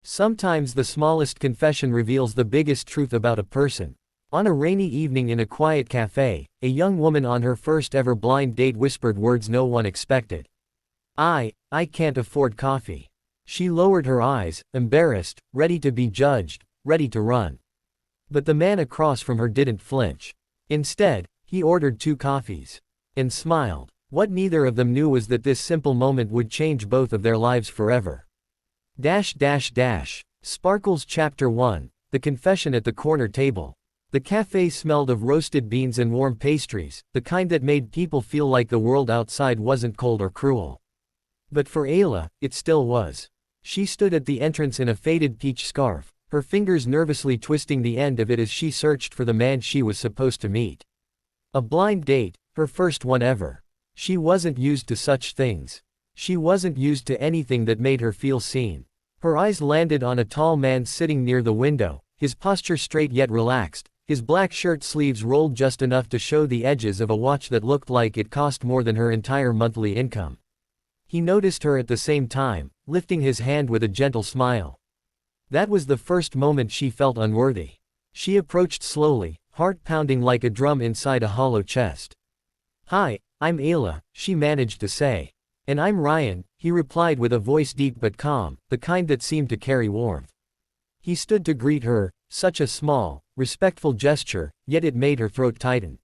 Sometimes the smallest confession reveals the biggest truth about a person. On a rainy evening in a quiet cafe, a young woman on her first ever blind date whispered words no one expected. I can't afford coffee. She lowered her eyes, embarrassed, ready to be judged, ready to run. But the man across from her didn't flinch. Instead, he ordered 2 coffees. And smiled. What neither of them knew was that this simple moment would change both of their lives forever. Sparkles Chapter 1, The Confession at the Corner Table. The cafe smelled of roasted beans and warm pastries, the kind that made people feel like the world outside wasn't cold or cruel. But for Ayla, it still was. She stood at the entrance in a faded peach scarf, her fingers nervously twisting the end of it as she searched for the man she was supposed to meet. A blind date, her first one ever. She wasn't used to such things. She wasn't used to anything that made her feel seen. Her eyes landed on a tall man sitting near the window, his posture straight yet relaxed, his black shirt sleeves rolled just enough to show the edges of a watch that looked like it cost more than her entire monthly income. He noticed her at the same time, lifting his hand with a gentle smile. That was the first moment she felt unworthy. She approached slowly, heart pounding like a drum inside a hollow chest. "Hi, I'm Ayla," she managed to say. "And I'm Ryan," he replied with a voice deep but calm, the kind that seemed to carry warmth. He stood to greet her, such a small, respectful gesture, yet it made her throat tighten.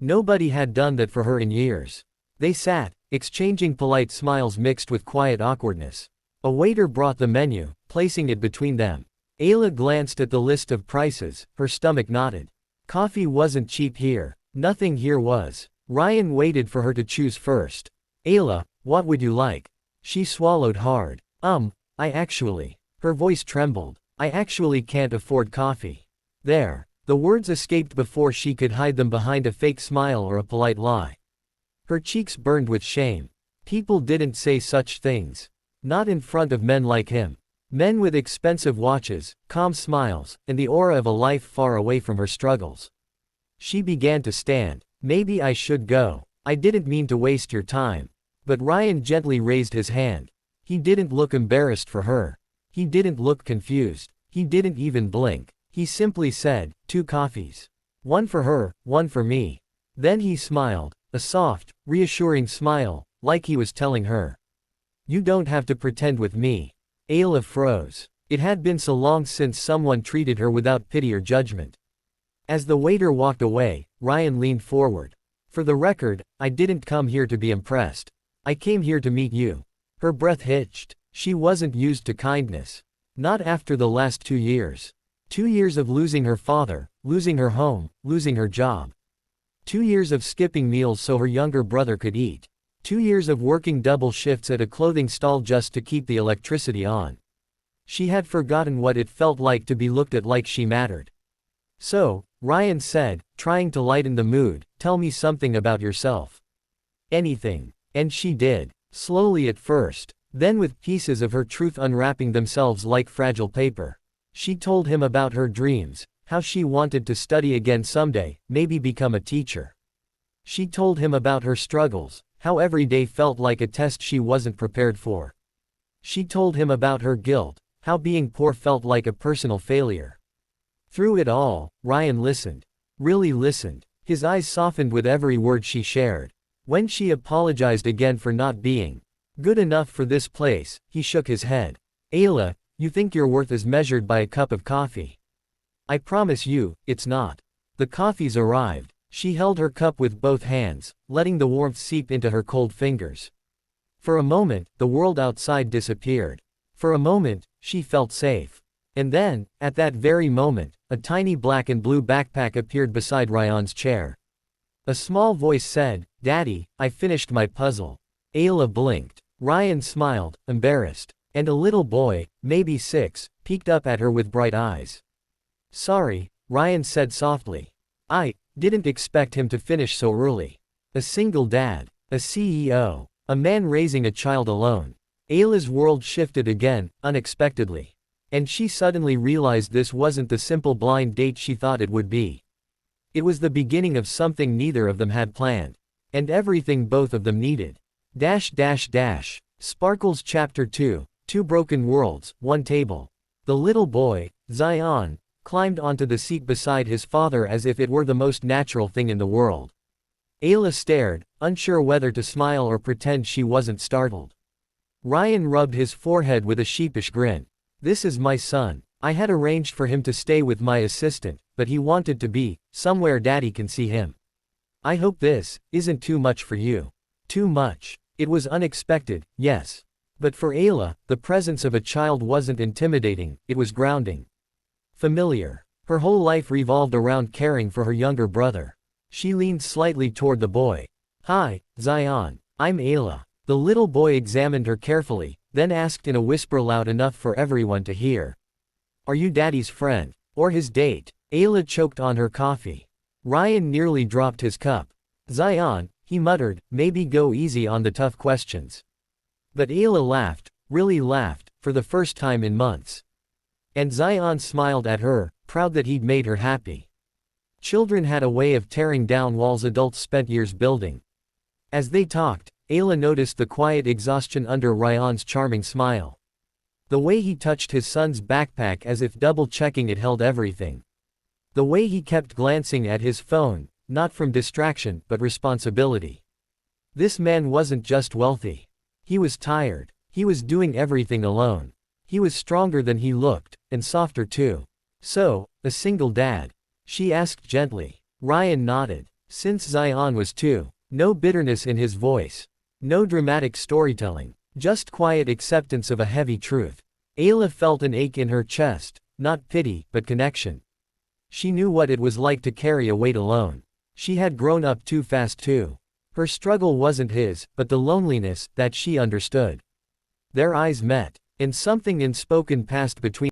Nobody had done that for her in years. They sat, exchanging polite smiles mixed with quiet awkwardness. A waiter brought the menu, placing it between them. Ayla glanced at the list of prices, her stomach knotted. Coffee wasn't cheap here. Nothing here was. Ryan waited for her to choose first. "Ayla, what would you like?" She swallowed hard. I actually. Her voice trembled. "I actually can't afford coffee." There. The words escaped before she could hide them behind a fake smile or a polite lie. Her cheeks burned with shame. People didn't say such things. Not in front of men like him. Men with expensive watches, calm smiles, and the aura of a life far away from her struggles. She began to stand. "Maybe I should go. I didn't mean to waste your time." But Ryan gently raised his hand. He didn't look embarrassed for her. He didn't look confused. He didn't even blink. He simply said, 2 coffees. One for her, one for me. Then he smiled, a soft, reassuring smile, like he was telling her, "You don't have to pretend with me." Ayla froze. It had been so long since someone treated her without pity or judgment. As the waiter walked away, Ryan leaned forward. "For the record, I didn't come here to be impressed. I came here to meet you." Her breath hitched. She wasn't used to kindness. Not after the last 2 years. 2 years of losing her father, losing her home, losing her job. 2 years of skipping meals so her younger brother could eat. 2 years of working double shifts at a clothing stall just to keep the electricity on. She had forgotten what it felt like to be looked at like she mattered. "So," Ryan said, trying to lighten the mood, "tell me something about yourself." "Anything." And she did. Slowly at first. Then with pieces of her truth unwrapping themselves like fragile paper. She told him about her dreams, how she wanted to study again someday, maybe become a teacher. She told him about her struggles, how every day felt like a test she wasn't prepared for. She told him about her guilt, how being poor felt like a personal failure. Through it all, Ryan listened. Really listened. His eyes softened with every word she shared. When she apologized again for not being good enough for this place, he shook his head. "Ayla, you think your worth is measured by a cup of coffee. I promise you, it's not." The coffees arrived. She held her cup with both hands, letting the warmth seep into her cold fingers. For a moment, the world outside disappeared. For a moment, she felt safe. And then, at that very moment, a tiny black and blue backpack appeared beside Ryan's chair. A small voice said, "Daddy, I finished my puzzle." Ayla blinked. Ryan smiled, embarrassed. And a little boy, maybe 6, peeked up at her with bright eyes. "Sorry," Ryan said softly. "I didn't expect him to finish so early." A single dad. A CEO. A man raising a child alone. Ayla's world shifted again, unexpectedly. And she suddenly realized this wasn't the simple blind date she thought it would be. It was the beginning of something neither of them had planned. And everything both of them needed. Sparkles Chapter 2, 2 broken worlds, one table. The little boy, Zion, climbed onto the seat beside his father as if it were the most natural thing in the world. Ayla stared, unsure whether to smile or pretend she wasn't startled. Ryan rubbed his forehead with a sheepish grin. "This is my son. I had arranged for him to stay with my assistant, but he wanted to be somewhere Daddy can see him. I hope this isn't too much for you." Too much. It was unexpected, yes. But for Ayla, the presence of a child wasn't intimidating, it was grounding. Familiar. Her whole life revolved around caring for her younger brother. She leaned slightly toward the boy. "Hi, Zion. I'm Ayla." The little boy examined her carefully, then asked in a whisper loud enough for everyone to hear. "Are you Daddy's friend? Or his date?" Ayla choked on her coffee. Ryan nearly dropped his cup. "Zion," he muttered, "maybe go easy on the tough questions." But Ayla laughed, really laughed, for the first time in months. And Zion smiled at her, proud that he'd made her happy. Children had a way of tearing down walls adults spent years building. As they talked, Ayla noticed the quiet exhaustion under Ryan's charming smile. The way he touched his son's backpack as if double-checking it held everything. The way he kept glancing at his phone, not from distraction but responsibility. This man wasn't just wealthy. He was tired. He was doing everything alone. He was stronger than he looked, and softer too. "So, a single dad?" she asked gently. Ryan nodded. Since Zion was 2. No bitterness in his voice. No dramatic storytelling. Just quiet acceptance of a heavy truth. Ayla felt an ache in her chest, not pity, but connection. She knew what it was like to carry a weight alone. She had grown up too fast too. Her struggle wasn't his, but the loneliness that she understood. Their eyes met, and something unspoken passed between